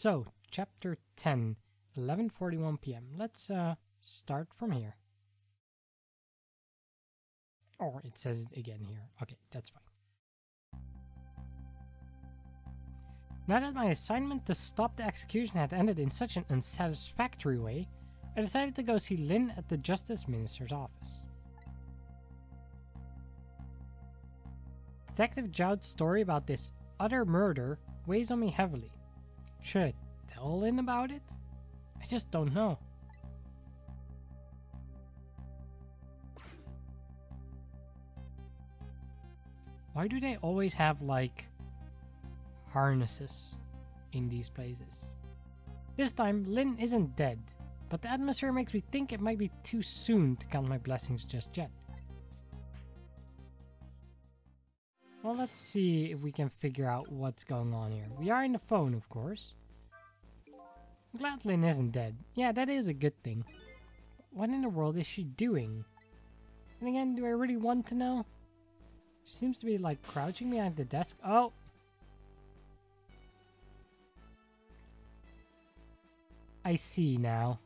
So, chapter 10, 11:41 p.m. Let's start from here. Or it says it again here. Okay, that's fine. Now that my assignment to stop the execution had ended in such an unsatisfactory way, I decided to go see Lynn at the Justice Minister's office. Detective Jowd's story about this other murder weighs on me heavily. Should I tell Lynn about it? I just don't know. Why do they always have, like, harnesses in these places? This time, Lynn isn't dead, but the atmosphere makes me think it might be too soon to count my blessings just yet. Well, let's see if we can figure out what's going on here. We are in the phone, of course. I'm glad Lynn isn't dead. Yeah, that is a good thing. What in the world is she doing? And again, do I really want to know? She seems to be, like, crouching behind the desk. Oh! I see now.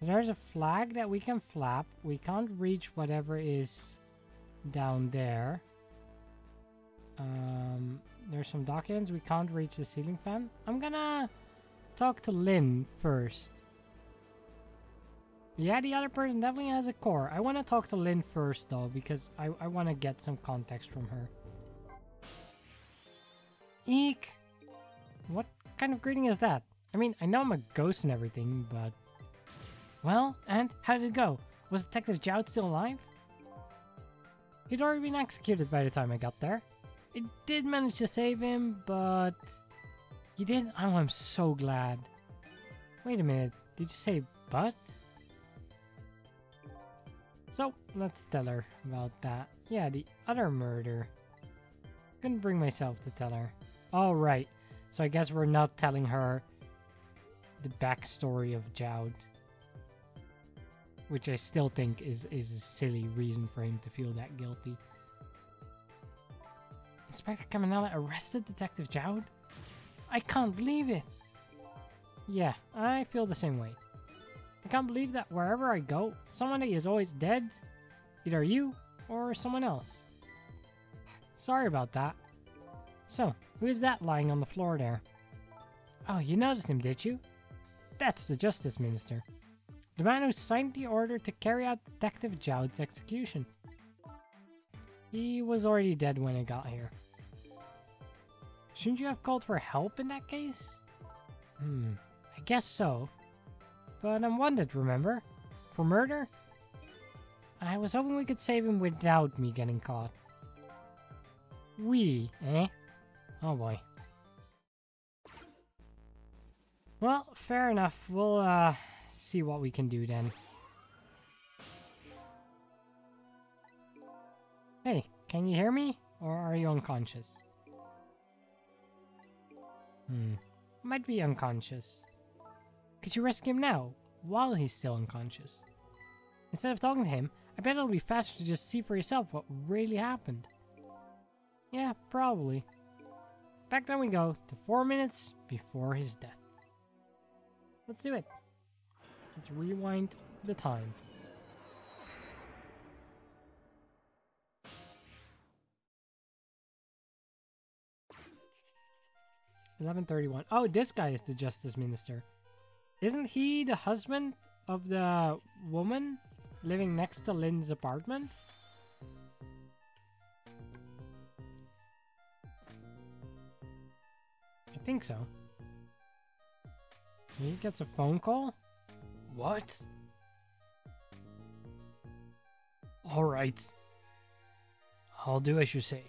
There's a flag that we can flap. We can't reach whatever is down there. There's some documents. We can't reach the ceiling fan. I'm gonna talk to Lynn first. Yeah, the other person definitely has a core. I want to talk to Lynn first, though, because I want to get some context from her. Eek! What kind of greeting is that? I mean, I know I'm a ghost and everything, but... Well, and how did it go? Was Detective Jowd still alive? He'd already been executed by the time I got there. I did manage to save him, but... You did? Oh, I'm so glad. Wait a minute, did you say but? So, let's tell her about that. Yeah, the other murder. Couldn't bring myself to tell her. Oh, right. So I guess we're not telling her the backstory of Jowd. Which I still think is a silly reason for him to feel that guilty. Inspector Caminella arrested Detective Jowd? I can't believe it! Yeah, I feel the same way. I can't believe that wherever I go, somebody is always dead. Either you or someone else. Sorry about that. So, who is that lying on the floor there? Oh, you noticed him, did you? That's the Justice Minister. The man who signed the order to carry out Detective Jowd's execution. He was already dead when I got here. Shouldn't you have called for help in that case? I guess so. But I'm wanted, remember? For murder? I was hoping we could save him without me getting caught. We, eh? Oh boy. Well, fair enough. We'll, see what we can do then. Hey, can you hear me? Or are you unconscious? Might be unconscious. Could you rescue him now, while he's still unconscious? Instead of talking to him, I bet it'll be faster to just see for yourself what really happened. Yeah, probably. Back then we go to 4 minutes before his death. Let's do it. Let's rewind the time. $11:31. Oh, this guy is the Justice Minister. Isn't he the husband of the woman living next to Lynn's apartment? I think so. So he gets a phone call? What? Alright. I'll do as you say.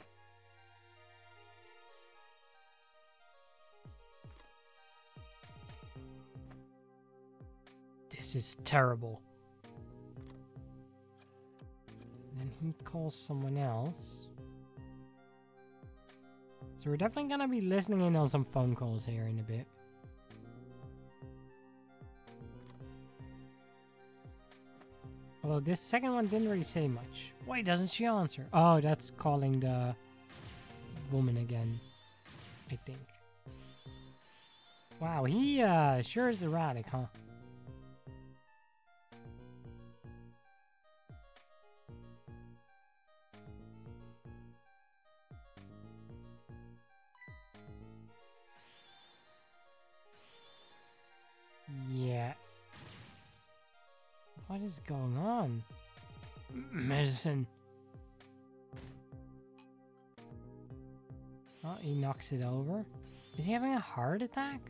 This is terrible. Then he calls someone else. So we're definitely gonna be listening in on some phone calls here in a bit. Although this second one didn't really say much. Why doesn't she answer? Oh, that's calling the woman again, I think. Wow, he sure is erratic, huh? Yeah. What is going on? Medicine. Oh, he knocks it over. Is he having a heart attack?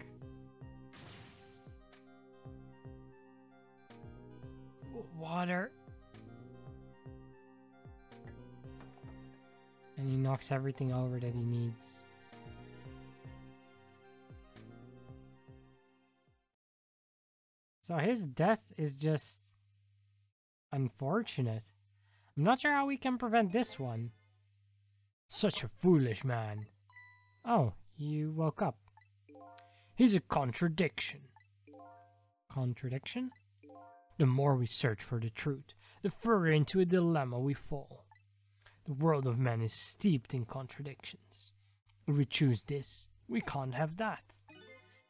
Water. And he knocks everything over that he needs. So his death is just unfortunate. I'm not sure how we can prevent this one. Such a foolish man. Oh, you woke up. He's a contradiction. Contradiction? The more we search for the truth, the further into a dilemma we fall. The world of men is steeped in contradictions. If we choose this, we can't have that.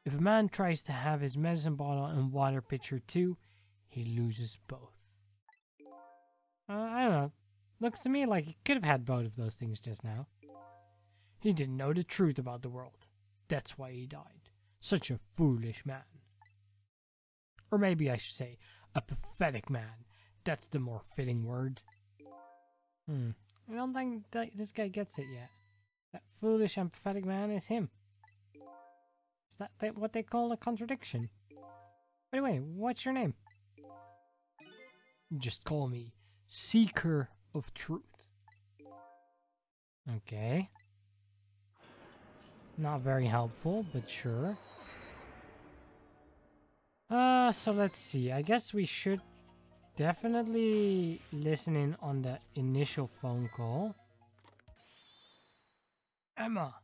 If a man tries to have his medicine bottle and water pitcher too, he loses both. I don't know. Looks to me like he could have had both of those things just now. He didn't know the truth about the world. That's why he died. Such a foolish man. Or maybe I should say, a pathetic man. That's the more fitting word. I don't think that this guy gets it yet. That foolish and pathetic man is him. Is that what they call a contradiction? By the way, what's your name? Just call me Seeker of Truth. Okay. Not very helpful, but sure. So let's see. I guess we should definitely listen in on the initial phone call. Emma!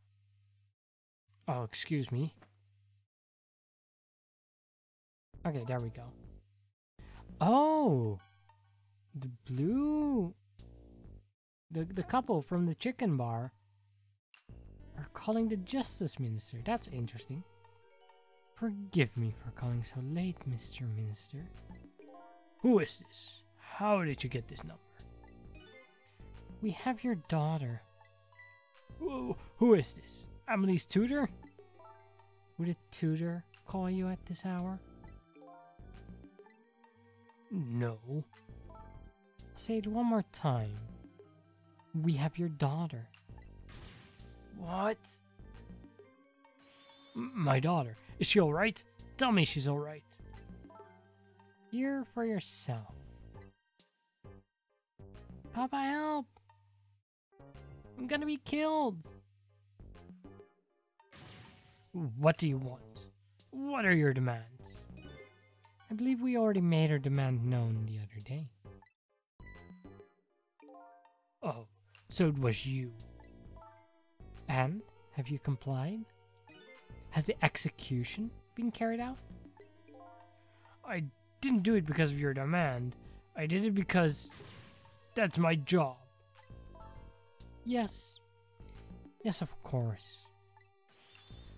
Oh, excuse me. Okay, there we go. Oh! The blue... The couple from the chicken bar are calling the Justice Minister. That's interesting. Forgive me for calling so late, Mr. Minister. Who is this? How did you get this number? We have your daughter. Who is this? Emily's tutor? Would a tutor call you at this hour? No. Say it one more time. We have your daughter. What? My daughter. Is she alright? Tell me she's alright. Hear for yourself. Papa, help! I'm gonna be killed! What do you want? What are your demands? I believe we already made our demand known the other day. Oh, so it was you. And, have you complied? Has the execution been carried out? I didn't do it because of your demand. I did it because that's my job. Yes. Yes, of course.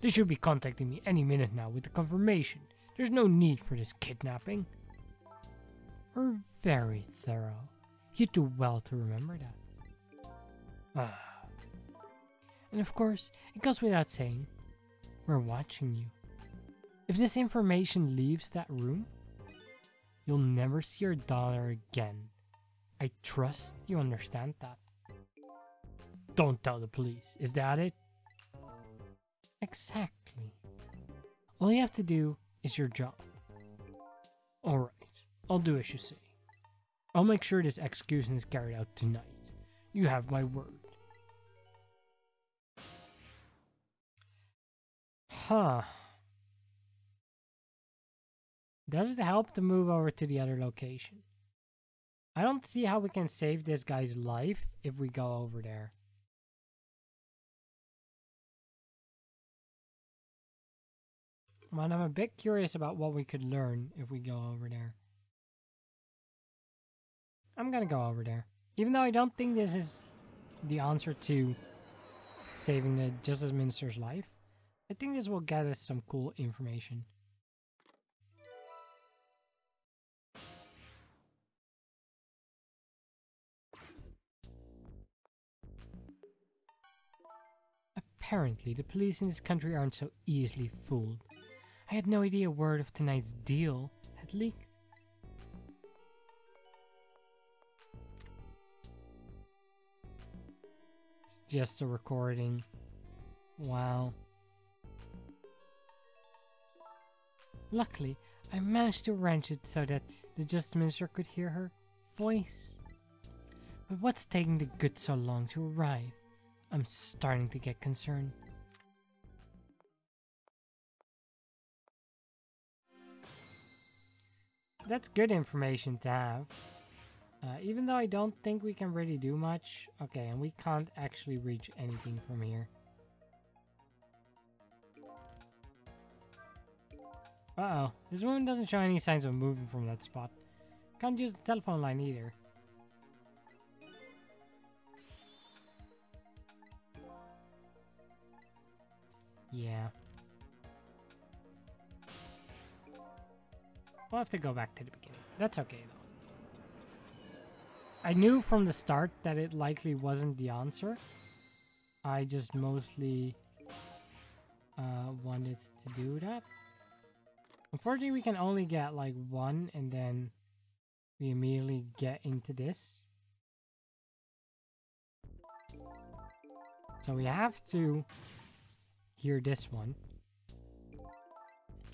They should be contacting me any minute now with the confirmation. There's no need for this kidnapping. We're very thorough. You do well to remember that. And of course, it goes without saying, we're watching you. If this information leaves that room, you'll never see your daughter again. I trust you understand that. Don't tell the police, is that it? Exactly. All you have to do is your job. Alright, I'll do as you say. I'll make sure this execution is carried out tonight. You have my word. Huh. Does it help to move over to the other location? I don't see how we can save this guy's life if we go over there. But I'm a bit curious about what we could learn if we go over there. I'm gonna go over there. Even though I don't think this is the answer to saving the Justice Minister's life. I think this will get us some cool information. Apparently, the police in this country aren't so easily fooled. I had no idea word of tonight's deal had leaked. It's just a recording. Wow. Luckily, I managed to arrange it so that the Justice Minister could hear her voice. But what's taking the goods so long to arrive? I'm starting to get concerned. That's good information to have. Even though I don't think we can really do much. Okay, and we can't actually reach anything from here. Uh-oh. This woman doesn't show any signs of moving from that spot. Can't use the telephone line either. Yeah. We'll have to go back to the beginning. That's okay, though. I knew from the start that it likely wasn't the answer. I just mostly wanted to do that. Unfortunately, we can only get like one, and then we immediately get into this. So we have to hear this one.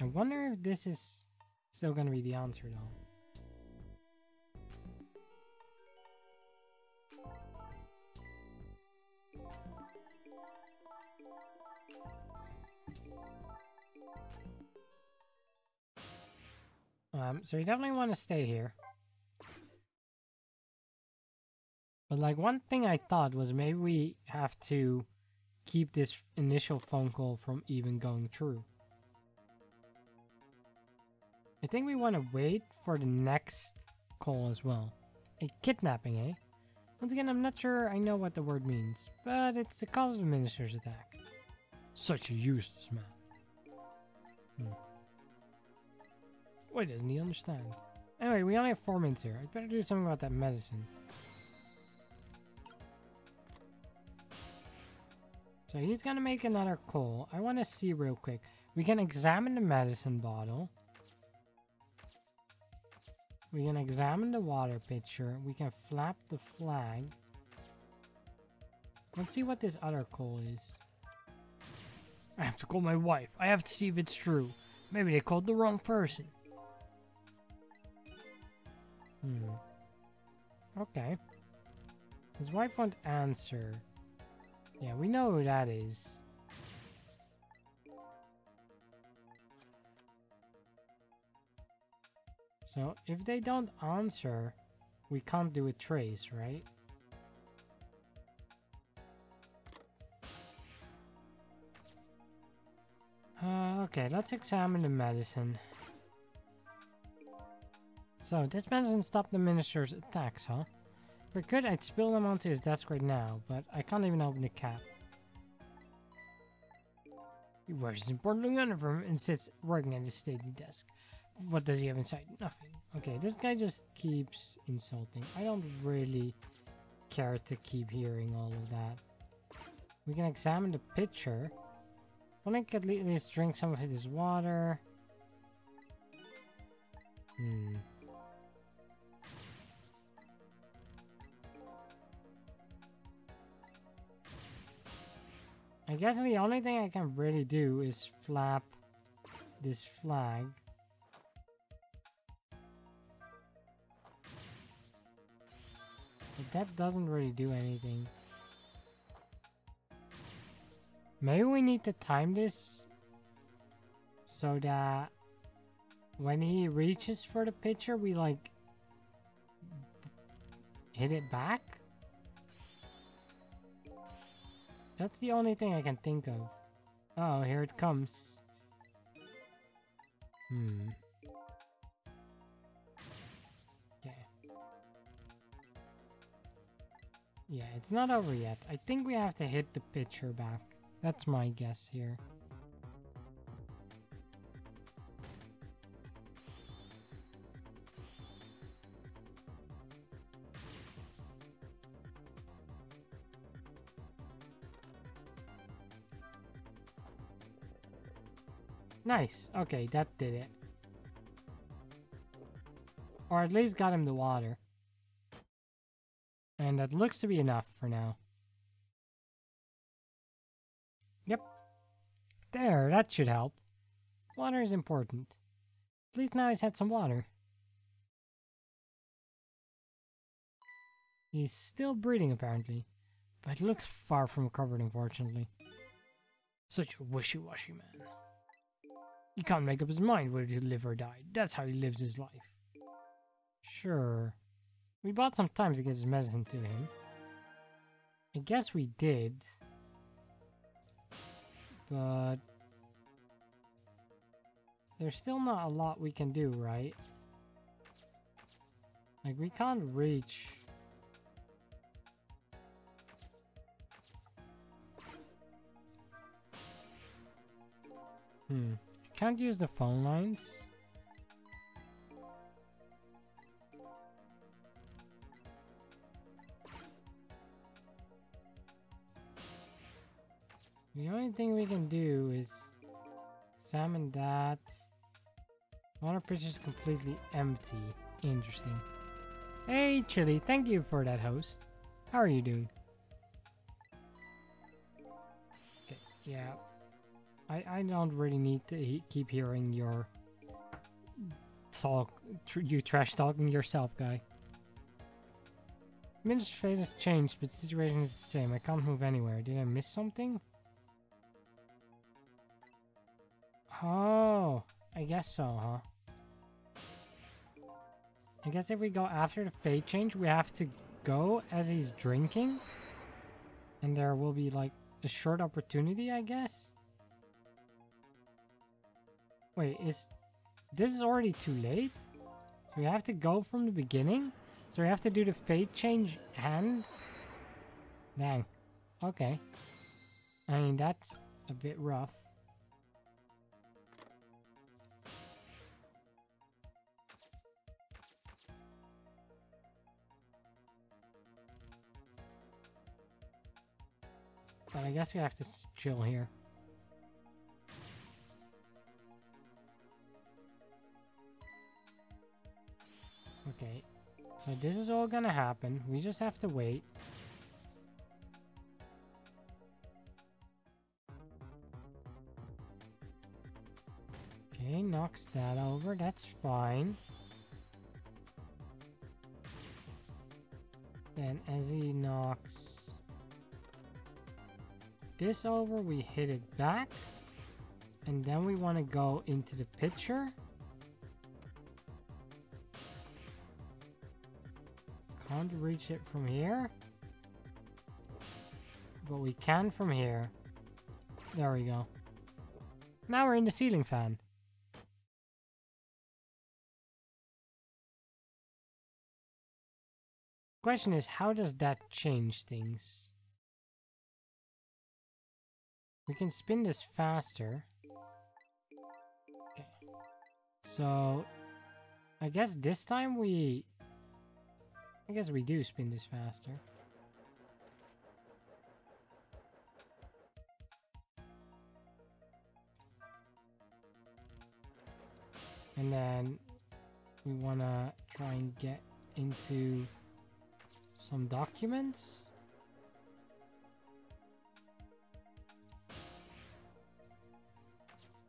I wonder if this is still going to be the answer, though. So you definitely want to stay here. But like one thing I thought was maybe we have to keep this initial phone call from even going through. I think we want to wait for the next call as well. A kidnapping, eh? Once again, I'm not sure I know what the word means, but it's the cause of the minister's attack. Such a useless man. Why doesn't he understand? Anyway, we only have 4 minutes here. I'd better do something about that medicine. So he's gonna make another call. I want to see real quick. We can examine the medicine bottle. We can examine the water pitcher. We can flap the flag. Let's see what this other call is. I have to call my wife. I have to see if it's true. Maybe they called the wrong person. Okay. His wife won't answer. Yeah, we know who that is. So, if they don't answer, we can't do a trace, right? Okay, let's examine the medicine. So, this medicine stopped the minister's attacks, huh? If I could, I'd spill them onto his desk right now, but I can't even open the cap. He wears his important uniform and sits working at his stately desk. What does he have inside? Nothing. Okay, this guy just keeps insulting. I don't really care to keep hearing all of that. We can examine the pitcher. Well, I could at least drink some of his water. I guess the only thing I can really do is flap this flag. But that doesn't really do anything. Maybe we need to time this so that when he reaches for the pitcher, we like hit it back. That's the only thing I can think of. Oh, here it comes. Okay. Yeah, it's not over yet. I think we have to hit the pitcher back. That's my guess here. Nice. Okay, that did it. Or at least got him the water. And that looks to be enough for now. Yep. There, that should help. Water is important. At least now he's had some water. He's still breathing apparently. But looks far from recovered, unfortunately. Such a wishy-washy man. He can't make up his mind whether to live or die. That's how he lives his life. Sure. We bought some time to get his medicine to him. I guess we did. But there's still not a lot we can do, right? Like, we can't reach... I can't use the phone lines. The only thing we can do is examine that. Water pitcher is completely empty. Interesting. Hey, Chili, thank you for that, host. How are you doing? Okay, yeah. I don't really need to keep hearing your talk, you trash talking yourself, guy. Min's fate has changed, but the situation is the same. I can't move anywhere. Did I miss something? Oh, I guess so, huh? I guess if we go after the fate change, we have to go as he's drinking. And there will be like a short opportunity, I guess. Wait, this is already too late? So we have to go from the beginning? So we have to do the fate change hand? Dang. Okay. I mean, that's a bit rough. But I guess we have to chill here. Okay, so this is all gonna happen. We just have to wait. Okay, knocks that over. That's fine. Then as he knocks this over, we hit it back. And then we want to go into the pitcher. Can't reach it from here. But we can from here. There we go. Now we're in the ceiling fan. Question is, how does that change things? We can spin this faster. Okay. So, I guess this time we do spin this faster. And then we want to try and get into some documents.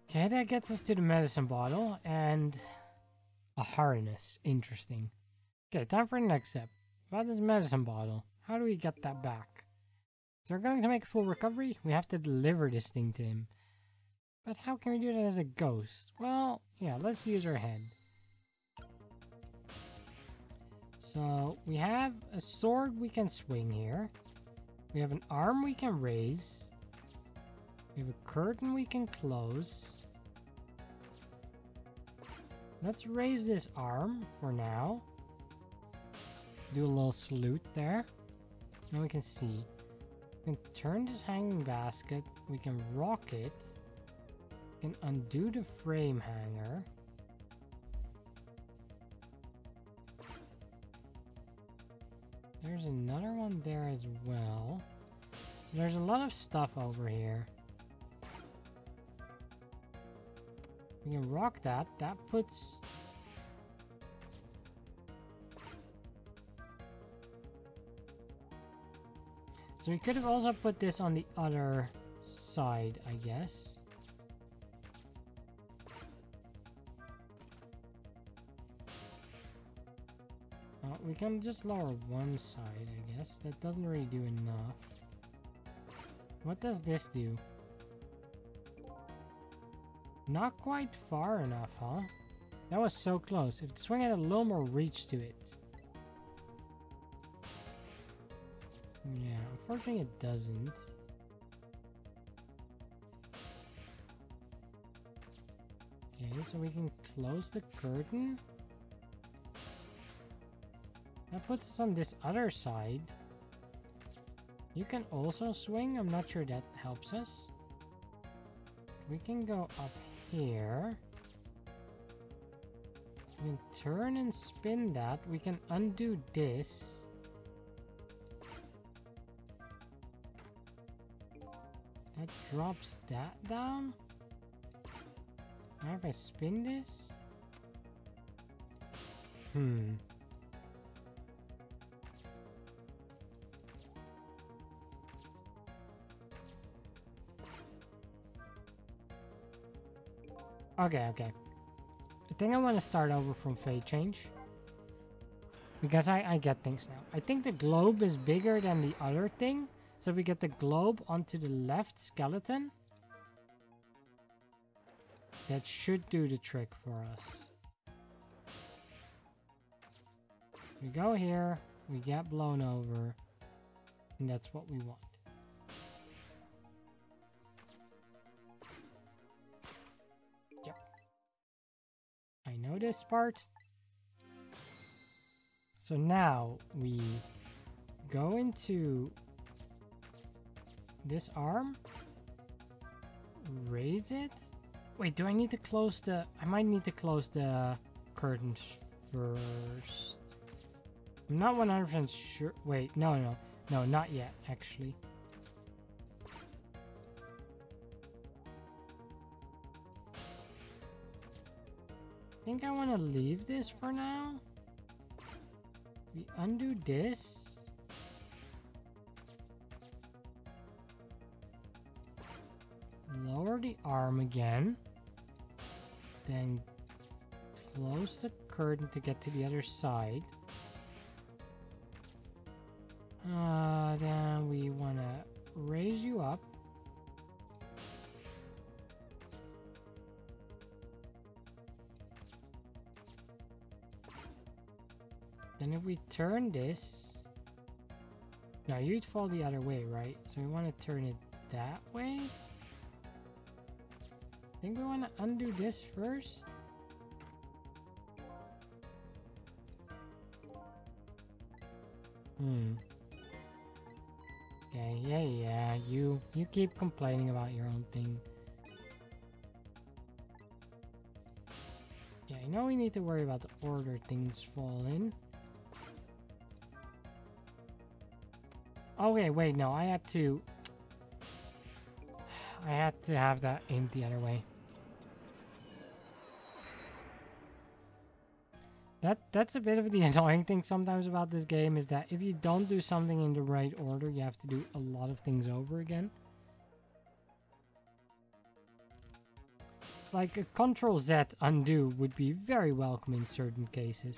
Okay, that gets us to the medicine bottle and a harness. Interesting. Okay, time for the next step. About this medicine bottle. How do we get that back? So we're going to make a full recovery. We have to deliver this thing to him. But how can we do that as a ghost? Well, yeah, let's use our head. So we have a sword we can swing here. We have an arm we can raise. We have a curtain we can close. Let's raise this arm for now. Do a little salute there. Now we can see. We can turn this hanging basket. We can rock it. We can undo the frame hanger. There's another one there as well. So there's a lot of stuff over here. We can rock that. That puts... So we could have also put this on the other side, I guess. We can just lower one side, I guess. That doesn't really do enough. What does this do? Not quite far enough, huh? That was so close. If the swing had a little more reach to it. Yeah, unfortunately it doesn't. Okay, so we can close the curtain. That puts us on this other side. You can also swing. I'm not sure that helps us. We can go up here. We can turn and spin that. We can undo this. That drops that down. Now if I spin this. Okay. I think I want to start over from fate change. Because I get things now. I think the globe is bigger than the other thing. So if we get the globe onto the left skeleton, that should do the trick for us. We go here, we get blown over, and that's what we want. Yep. I know this part. So now we go into this arm, raise it. Wait, do I need to close the... I might need to close the curtains first. I'm not 100% sure. Wait, no, not yet, actually. I think I want to leave this for now. We undo this. Lower the arm again. Then close the curtain to get to the other side. Then we want to raise you up. Then if we turn this... No, you'd fall the other way, right? So we want to turn it that way. I think we want to undo this first. Okay, yeah. You keep complaining about your own thing. Yeah, I know we need to worry about the order things fall in. Okay, wait, no, I had to have that aimed the other way. That's a bit of the annoying thing sometimes about this game, is that if you don't do something in the right order, you have to do a lot of things over again. Like a Ctrl-Z undo would be very welcome in certain cases.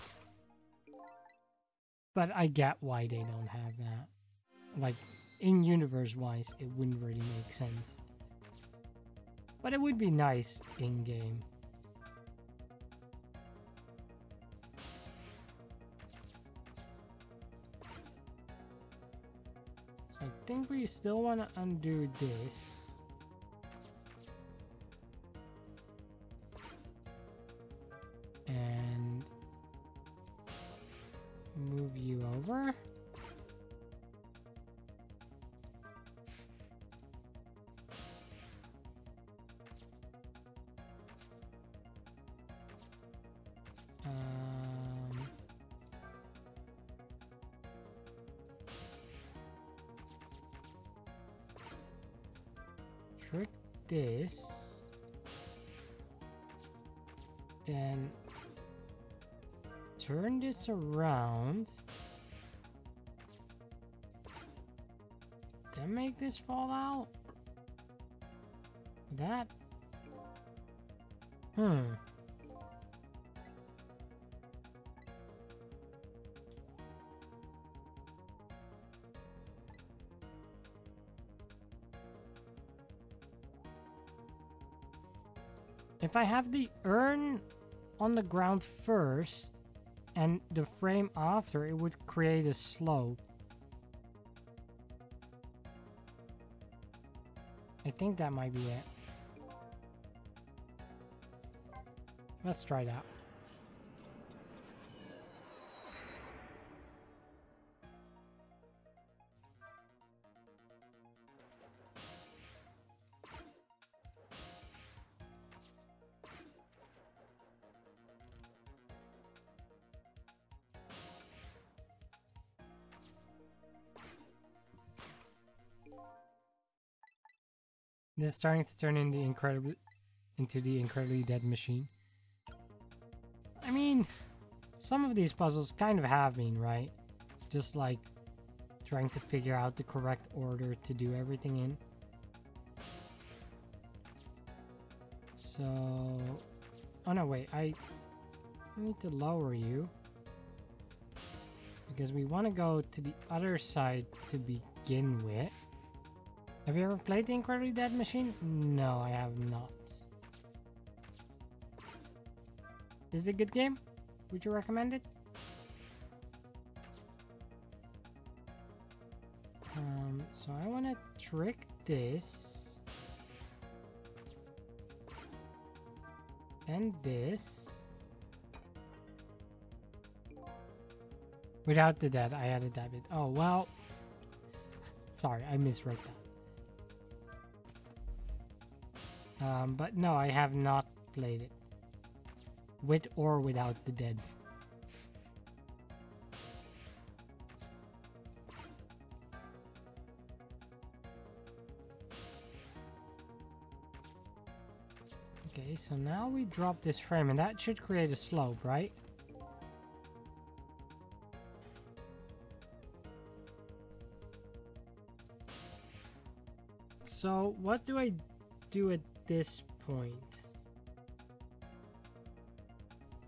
But I get why they don't have that. Like, in-universe wise, it wouldn't really make sense. But it would be nice in-game. So I think we still want to undo this. And move you over. Trick this. Then turn this around. Then make this fall out. That. If I have the urn on the ground first and the frame after, it would create a slope. I think that might be it. Let's try that. This is starting to turn into the incredibly dead machine. I mean, some of these puzzles kind of have been, right? Just like trying to figure out the correct order to do everything in. So, oh no, wait, I need to lower you because we want to go to the other side to begin with. Have you ever played the Incredibly Dead Machine? No, I have not. Is it a good game? Would you recommend it? So I want to trick this. And this. Without the dead, I added that bit. Oh, well. Sorry, I misread that. But no, I have not played it. With or without the dead. Okay, so now we drop this frame and that should create a slope, right? So what do I do at this point?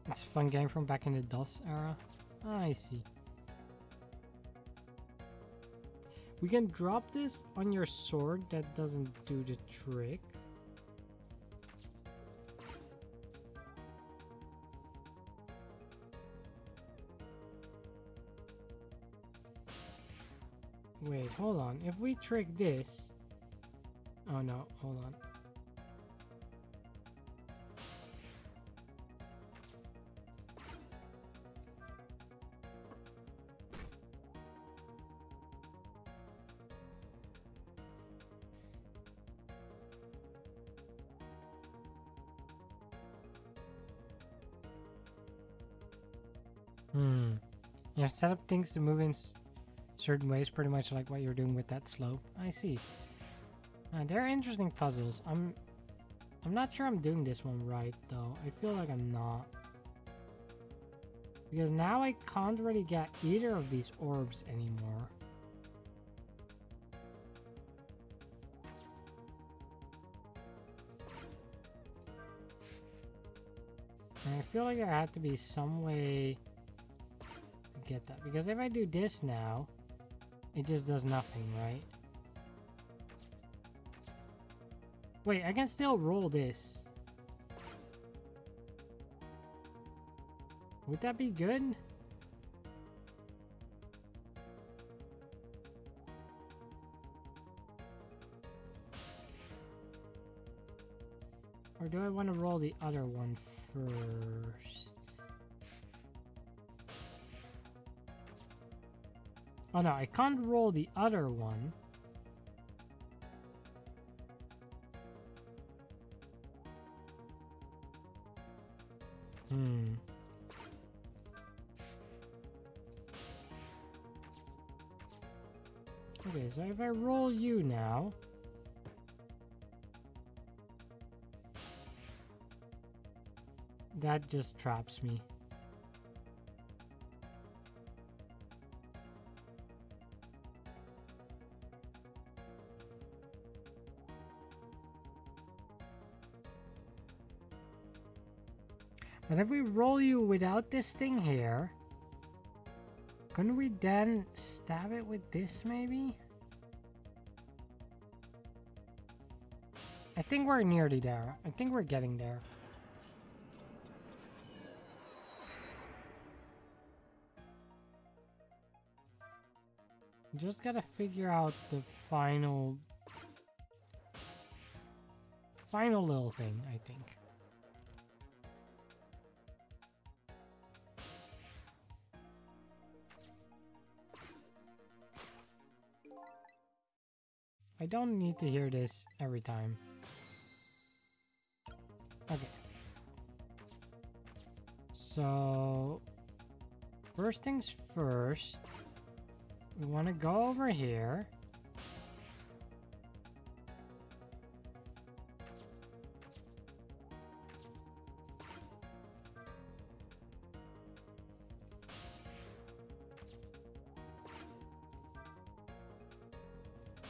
It's a fun game from back in the DOS era. I see. We can drop this on your sword. That doesn't do the trick. Wait, hold on. If we trick this... Oh no, hold on. You have set up things to move in certain ways, pretty much like what you're doing with that slope. I see. They're interesting puzzles. I'm not sure I'm doing this one right, though. I feel like I'm not. Because now I can't really get either of these orbs anymore. And I feel like there had to be some way to get that. Because if I do this now, it just does nothing, right? Wait, I can still roll this. Would that be good? Or do I want to roll the other one first? Oh no, I can't roll the other one. Okay, so if I roll you now... That just traps me. But if we roll you without this thing here, couldn't we then stab it with this maybe? I think we're nearly there. I think we're getting there. Just gotta figure out the final little thing, I think. I don't need to hear this every time. Okay. So, first things first, we want to go over here.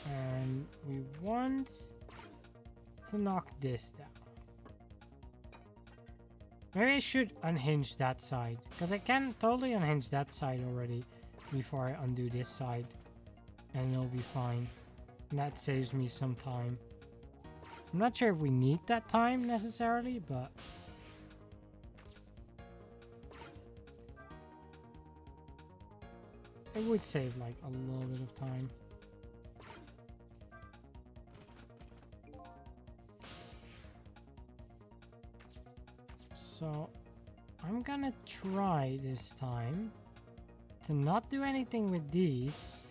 And we want to knock this down. Maybe I should unhinge that side, because I can totally unhinge that side already before I undo this side, and it'll be fine. And that saves me some time. I'm not sure if we need that time necessarily, but it would save like a little bit of time. So I'm gonna try this time to not do anything with these.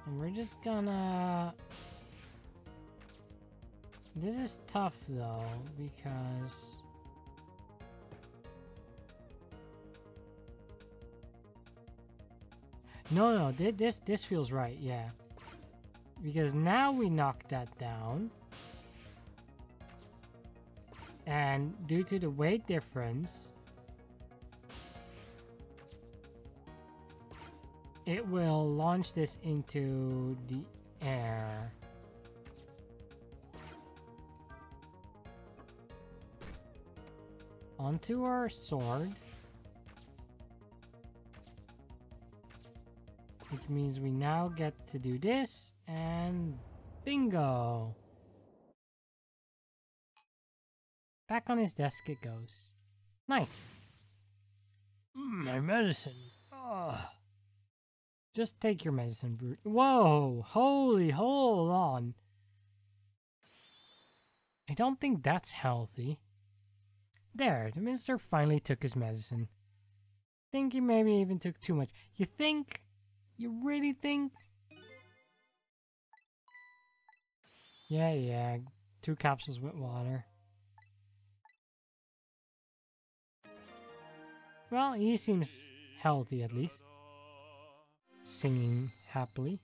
And we're just gonna... This is tough though, because... No, this feels right, yeah. Because now we knock that down. And due to the weight difference, it will launch this into the air. Onto our sword. Which means we now get to do this, and bingo! Back on his desk it goes. Nice. My medicine. Ugh. Just take your medicine, Brute. Whoa! Holy, hold on. I don't think that's healthy. There, the minister finally took his medicine. Think he maybe even took too much. You think? You really think? Yeah. 2 capsules with water. Well, he seems healthy at least. Singing happily.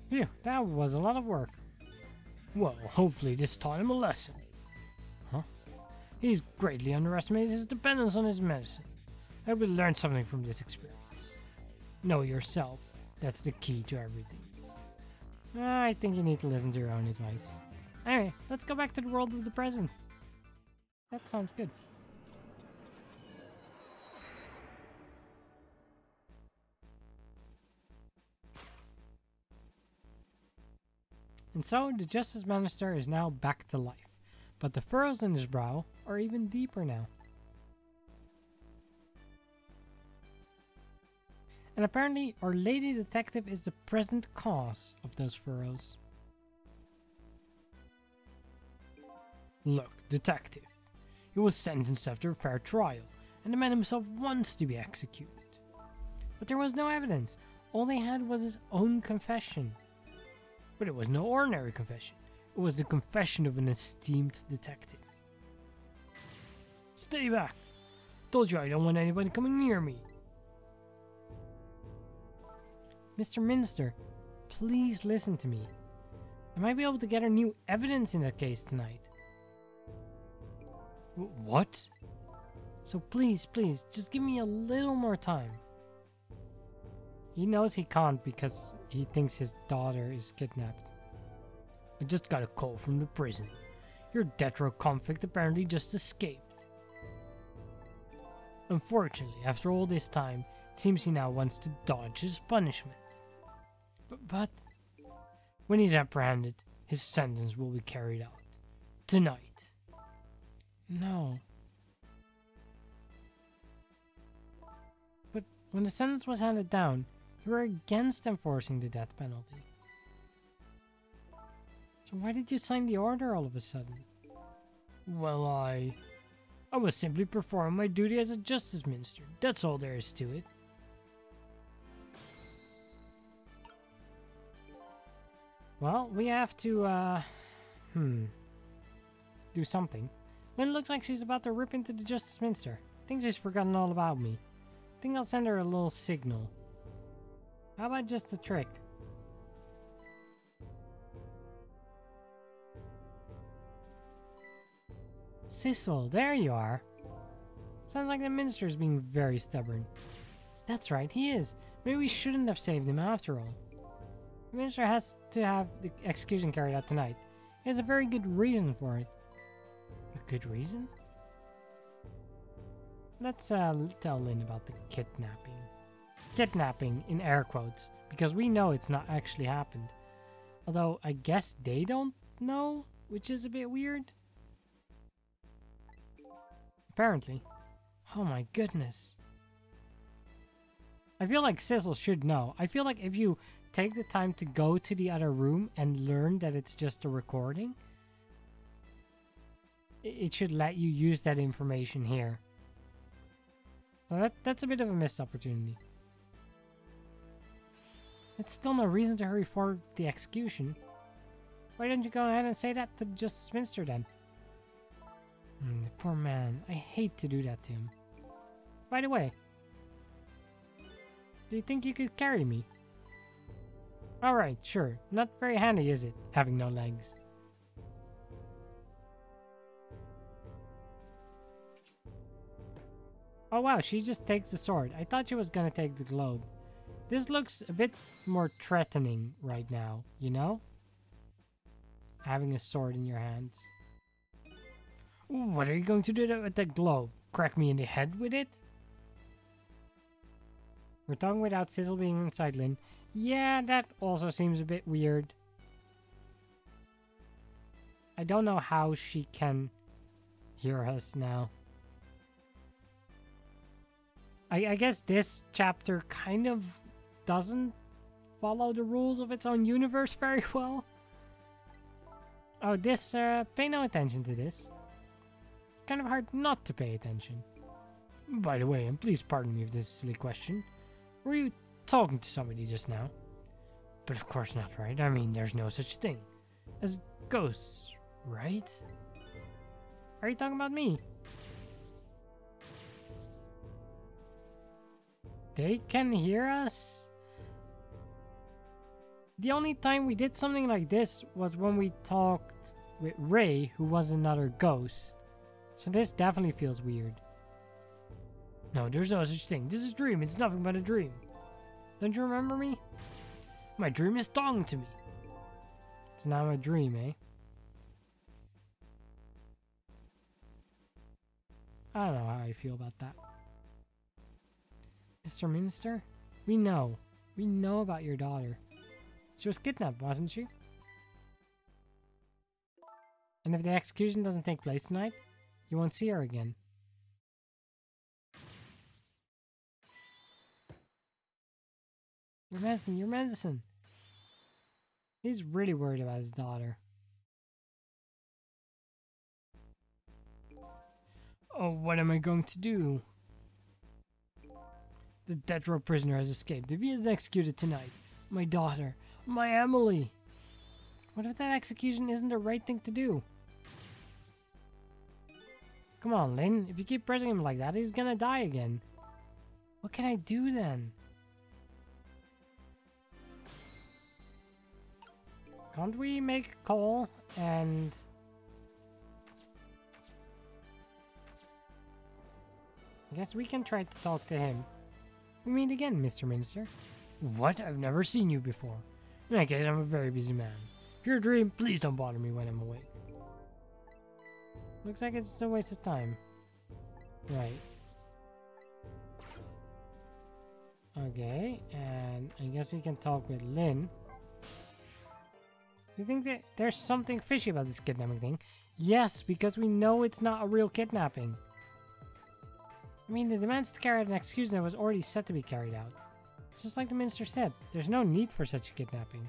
Phew, that was a lot of work. Well, hopefully this taught him a lesson. Huh? He's greatly underestimated his dependence on his medicine. I will learn something from this experience. Know yourself. That's the key to everything. I think you need to listen to your own advice. Anyway, let's go back to the world of the present. That sounds good. And so, the Justice Minister is now back to life. But the furrows in his brow are even deeper now. And apparently, our lady detective is the present cause of those furrows. Look, detective. He was sentenced after a fair trial, and the man himself wants to be executed. But there was no evidence. All they had was his own confession. But it was no ordinary confession. It was the confession of an esteemed detective. Stay back! Told you I don't want anybody coming near me. Mr. Minister, please listen to me. I might be able to get her new evidence in that case tonight. What? So please, please, just give me a little more time. He knows he can't because he thinks his daughter is kidnapped. I just got a call from the prison. Your death row convict apparently just escaped. Unfortunately, after all this time, it seems he now wants to dodge his punishment. But when he's apprehended, his sentence will be carried out. Tonight. No. But when the sentence was handed down, you were against enforcing the death penalty. So why did you sign the order all of a sudden? Well, I was simply performing my duty as a justice minister. That's all there is to it. Well, we have to, do something. Lynn looks like she's about to rip into the Justice Minister. I think she's forgotten all about me. I think I'll send her a little signal. How about just a trick? Sissel, there you are. Sounds like the Minister's being very stubborn. That's right, he is. Maybe we shouldn't have saved him after all. The Minister has to have the execution carried out tonight. He has a very good reason for it. A good reason? Let's tell Lynn about the kidnapping. Kidnapping in air quotes, because we know it's not actually happened. Although I guess they don't know, which is a bit weird. Apparently. Oh my goodness. I feel like Sissel should know. I feel like if you take the time to go to the other room and learn that it's just a recording, it should let you use that information here. So that's a bit of a missed opportunity. It's still no reason to hurry for the execution. Why don't you go ahead and say that to Justice Minister then? The poor man. I hate to do that to him. By the way, do you think you could carry me? Alright, sure. Not very handy, is it? Having no legs. Oh wow, she just takes the sword. I thought she was gonna take the globe. This looks a bit more threatening right now, you know? Having a sword in your hands. Ooh, what are you going to do with the globe? Crack me in the head with it? We're talking without Sissel being inside Lynn. Yeah, that also seems a bit weird. I don't know how she can hear us now. I guess this chapter kind of doesn't follow the rules of its own universe very well. Oh, this, pay no attention to this. It's kind of hard not to pay attention. By the way, and please pardon me for this silly question. Were you talking to somebody just now? But of course not, right? I mean, there's no such thing as ghosts, right? Are you talking about me? They can hear us? The only time we did something like this was when we talked with Ray, who was another ghost. So this definitely feels weird. No, there's no such thing. This is a dream. It's nothing but a dream. Don't you remember me? My dream is talking to me. So now I'm a dream, eh? I don't know how I feel about that. Mr. Minister? We know. We know about your daughter. She was kidnapped, wasn't she? And if the execution doesn't take place tonight, you won't see her again. Your medicine, your medicine! He's really worried about his daughter. Oh, what am I going to do? The death row prisoner has escaped. If he is executed tonight, my daughter, my Emily. What if that execution isn't the right thing to do? Come on, Lynn. If you keep pressing him like that, he's gonna die again. What can I do then? Can't we make a call and... I guess we can try to talk to him. We meet again, Mr. Minister. What? I've never seen you before. In that case, I'm a very busy man. If you're a dream, please don't bother me when I'm awake. Looks like it's a waste of time. Right. Okay, and I guess we can talk with Lynn. You think that there's something fishy about this kidnapping thing? Yes, because we know it's not a real kidnapping. I mean, the demands to carry out an execution was already set to be carried out. It's just like the minister said, there's no need for such a kidnapping.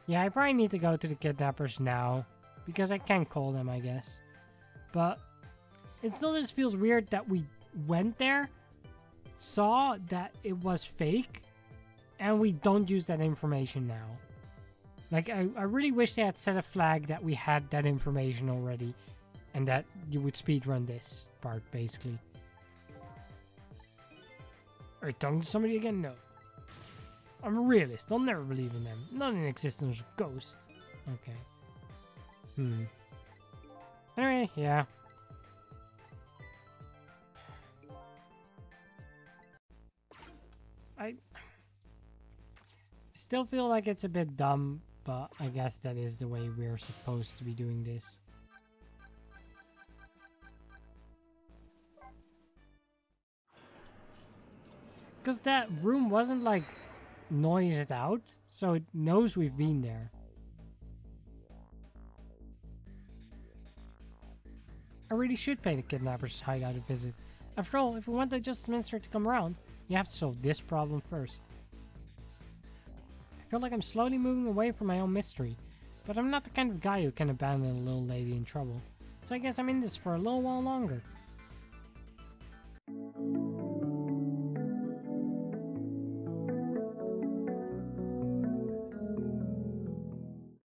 Yeah, I probably need to go to the kidnappers now, because I can call them, I guess. But it still just feels weird that we went there, saw that it was fake, and we don't use that information now. Like, I really wish they had set a flag that we had that information already, and that you would speedrun this part, basically. Are you talking to somebody again? No. I'm a realist. I'll never believe in them. Not in existence of ghosts. Okay. Anyway, yeah. I still feel like it's a bit dumb, but I guess that is the way we're supposed to be doing this. Because that room wasn't like noised out, so it knows we've been there. I really should pay the kidnappers' hideout a visit. After all, if we want the Justice Minister to come around, you have to solve this problem first. I feel like I'm slowly moving away from my own mystery, but I'm not the kind of guy who can abandon a little lady in trouble, so I guess I'm in this for a little while longer.